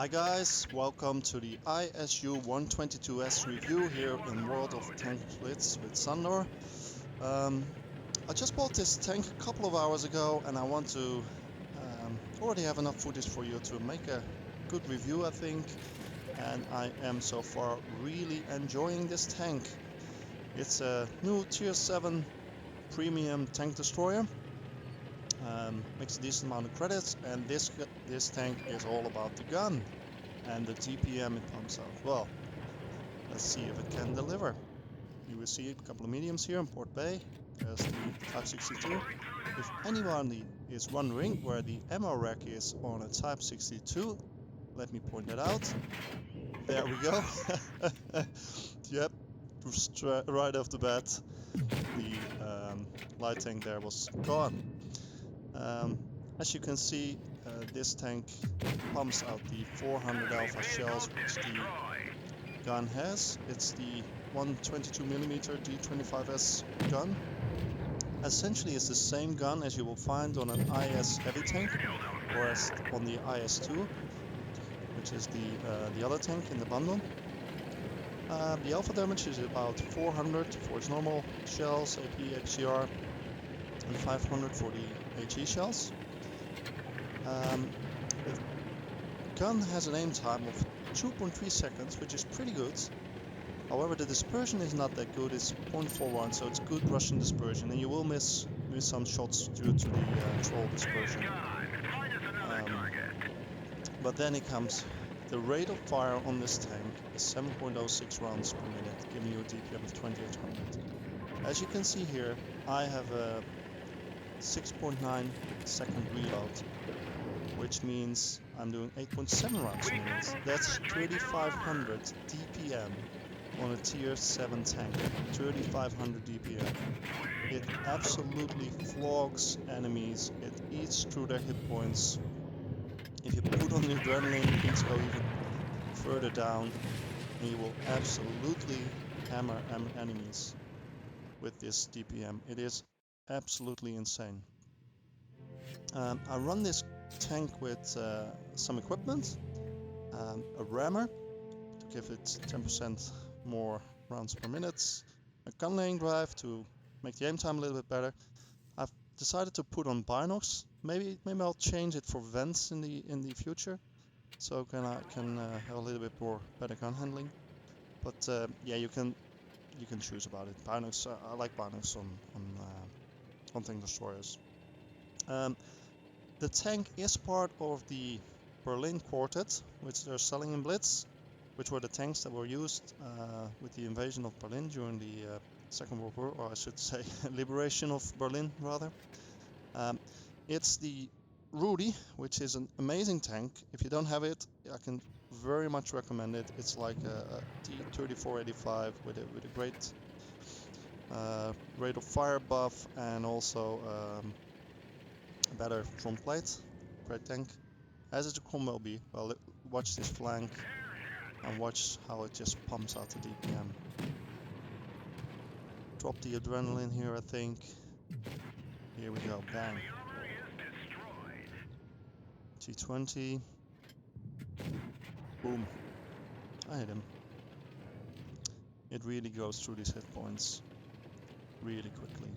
Hi guys, welcome to the ISU-122s review here in World of Tanks Blitz with Sandoor. I just bought this tank a couple of hours ago and I want to already have enough footage for you to make a good review, I think. And I am so far really enjoying this tank. It's a new tier 7 premium tank destroyer. Makes a decent amount of credits, and this tank is all about the gun and the DPM it pumps out. Well, let's see if it can deliver. You will see a couple of mediums here in Port Bay. There's the Type 62. If anybody is wondering where the ammo rack is on a Type 62, let me point that out. There we go. Yep, right off the bat, the light tank there was gone. As you can see, this tank pumps out the 400 alpha shells which the gun has. It's the 122mm D35S gun. Essentially it's the same gun as you will find on an IS heavy tank, or as on the IS-2, which is the other tank in the bundle. The alpha damage is about 400 for its normal shells, AP, HCR, and 500 for the HE shells. The gun has an aim time of 2.3 seconds, which is pretty good. However, the dispersion is not that good. It's 0.41, so it's good Russian dispersion, and you will miss some shots due to the troll dispersion. But then it comes. The rate of fire on this tank is 7.06 rounds per minute, giving you a DPM of 2800. As you can see here, I have a 6.9 second reload, which means I'm doing 8.7 rounds per minute. That's 3500 DPM on a tier 7 tank. 3500 DPM. It absolutely flogs enemies. It eats through their hit points. If you put on the adrenaline, things go even further down, and you will absolutely hammer enemies with this DPM. It is absolutely insane. I run this tank with some equipment, a rammer to give it 10% more rounds per minute, a gun laying drive to make the aim time a little bit better. I've decided to put on binocs. Maybe I'll change it for vents in the future, so I can have a little bit more better gun handling. But yeah, you can choose about it. Binocs, I like binocs on tank destroyers. The tank is part of the Berlin Quartet, which they're selling in Blitz, which were the tanks that were used with the invasion of Berlin during the Second World War, or I should say liberation of Berlin rather. It's the Rudy, which is an amazing tank. If you don't have it, I can very much recommend it. It's like a T34-85 with a great rate of fire buff and also a better front plate. Great tank. As is the Cromwell B. Well, watch this flank and watch how it just pumps out the DPM. Drop the adrenaline here, I think. Here we go, bang. T20. Boom. I hit him. It really goes through these hit points really quickly.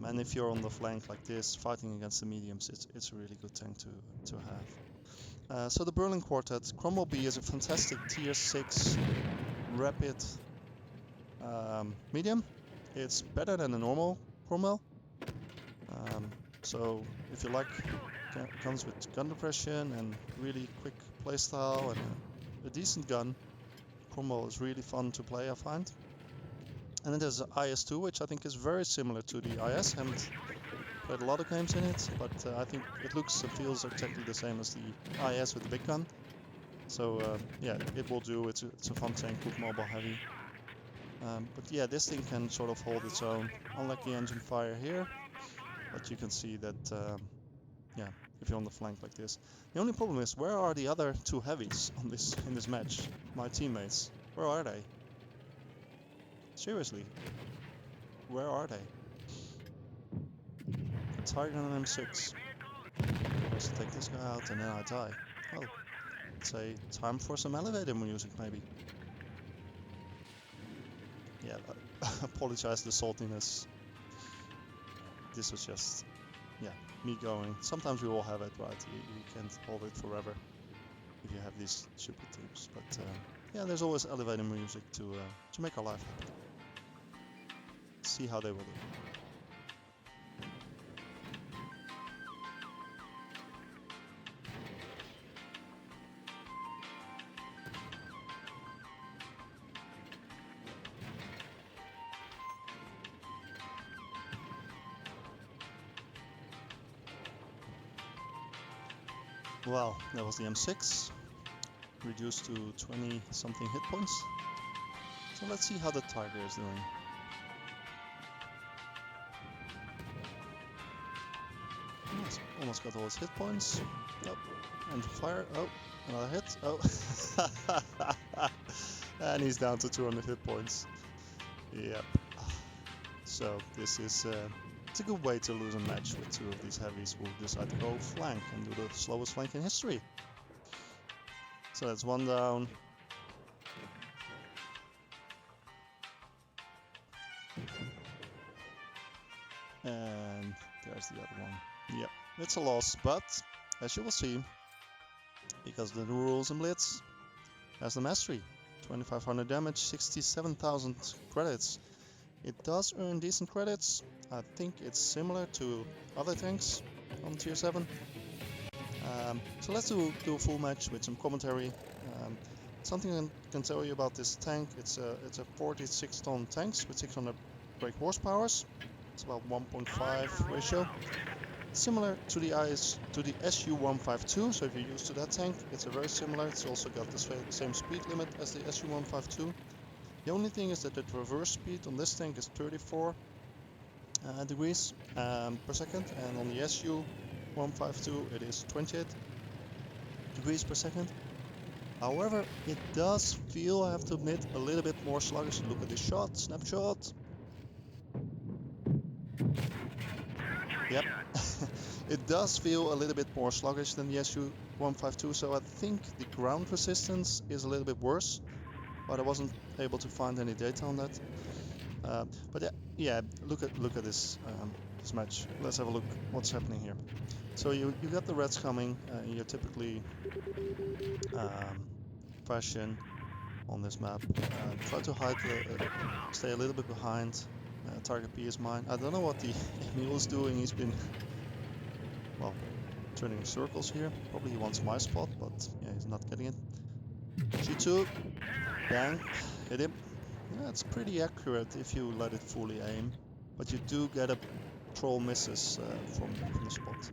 And if you're on the flank like this, fighting against the mediums, it's a really good tank to have. So the Berlin Quartet, Cromwell B is a fantastic tier 6 rapid medium. It's better than a normal Cromwell. So if you like guns with gun depression and really quick playstyle and a decent gun, Cromwell is really fun to play, I find. And then there's the IS-2, which I think is very similar to the IS. I haven't played a lot of games in it, but I think it looks and feels exactly the same as the IS with the big gun. So yeah, it will do. It's a fun tank, good mobile heavy. But yeah, this thing can sort of hold its own, unlike the engine fire here. But you can see that, yeah, if you're on the flank like this. The only problem is, where are the other two heavies on in this match? My teammates, where are they? Seriously, where are they? Tiger and M6. I should take this guy out and then I die. Oh, I'd say time for some elevator music, maybe. Yeah, apologize the saltiness. This was just, yeah, me going. Sometimes we all have it, right? You can't hold it forever if you have these stupid teams. But yeah, there's always elevator music to make our life happy. See how they will do. Well, that was the M6, reduced to 20 something hit points. So let's see how the Tiger is doing. Almost got all his hit points. Oh, and fire. Oh, another hit. Oh, and he's down to 200 hit points. Yep. So this is it's a good way to lose a match with two of these heavies who decide to go flank and do the slowest flank in history. So that's one down. And there's the other one. Yep, it's a loss, but as you will see, because of the new rules in Blitz, has the mastery. 2500 damage, 67,000 credits. It does earn decent credits. I think it's similar to other tanks on tier 7. So let's do a full match with some commentary. Something I can tell you about this tank, it's a 46-ton tanks with 600 brake horsepowers. It's about 1.5 ratio. Similar to the ISU-122, so if you're used to that tank, it's a very similar. It's also got the same speed limit as the ISU-122. The only thing is that the reverse speed on this tank is 34 degrees per second, and on the ISU-152 it is 28 degrees per second. However, it does feel, I have to admit, a little bit more sluggish. Look at this shot, snapshot. Yep. It does feel a little bit more sluggish than the ISU-152, so I think the ground resistance is a little bit worse, but I wasn't able to find any data on that. But yeah, look at this this match. Let's have a look what's happening here. So you got the reds coming. You're typically fashion on this map. Try to hide, stay a little bit behind. Target B is mine. I don't know what the Emil is doing. He's been, well, turning in circles here. Probably he wants my spot, but yeah, he's not getting it. G2, bang, hit him. Yeah, it's pretty accurate if you let it fully aim, but you do get a troll misses from the spot.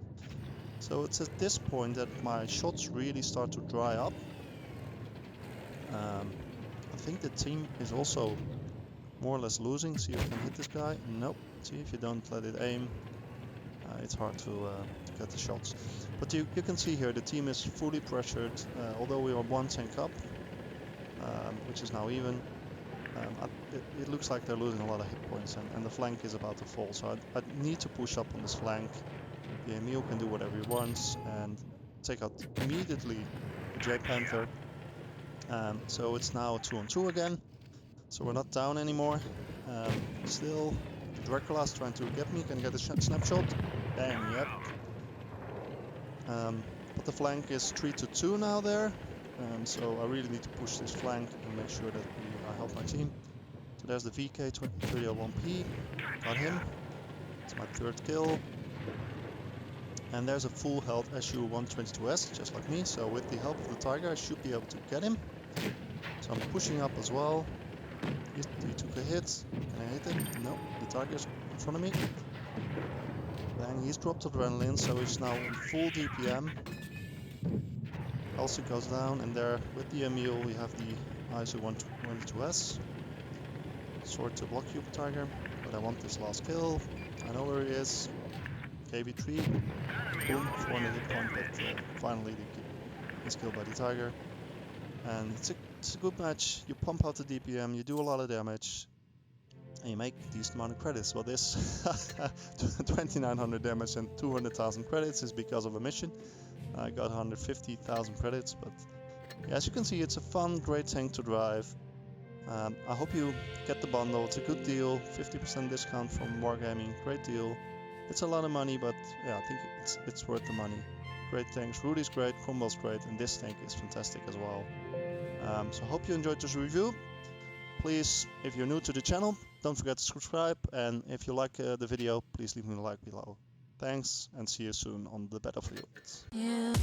So it's at this point that my shots really start to dry up. I think the team is also more or less losing. See if you can hit this guy. Nope. See, if you don't let it aim, it's hard to get the shots. But you can see here the team is fully pressured, although we are one tank up, which is now even. It looks like they're losing a lot of hit points, and the flank is about to fall. So I need to push up on this flank. The Emil can do whatever he wants and take out immediately the J Panther. So it's now 2-on-2 again. So we're not down anymore. Still, Dracula's trying to get me. Can get a snapshot. Bang, yep. But the flank is 3-2 now there. So I really need to push this flank and make sure that I help my team. So there's the VK-30-1P. Got him. It's my third kill. And there's a full health ISU-122s, just like me. So with the help of the Tiger, I should be able to get him. So I'm pushing up as well. He took a hit. Can I hit him? No, the Tiger's in front of me. Bang, he's dropped adrenaline, so he's now in full DPM. Also goes down, and there with the Emil we have the ISU-122s. Sword to block you, Tiger, but I want this last kill. I know where he is. KB3. Boom, 400 hit point, but finally he's killed by the Tiger. And it's a good match. You pump out the DPM, you do a lot of damage, and you make a decent amount of credits. Well, this 2900 damage and 200,000 credits is because of a mission. I got 150,000 credits, but Yeah, as you can see, it's a fun, great tank to drive. I hope you get the bundle. It's a good deal, 50% discount from Wargaming, great deal. It's a lot of money, but yeah, I think it's worth the money. Great tanks, Rudy's great, Cromwell's great, and this tank is fantastic as well. So I hope you enjoyed this review. Please, if you're new to the channel, don't forget to subscribe, and if you like the video, please leave me a like below. Thanks, and see you soon on the battlefield. Yeah.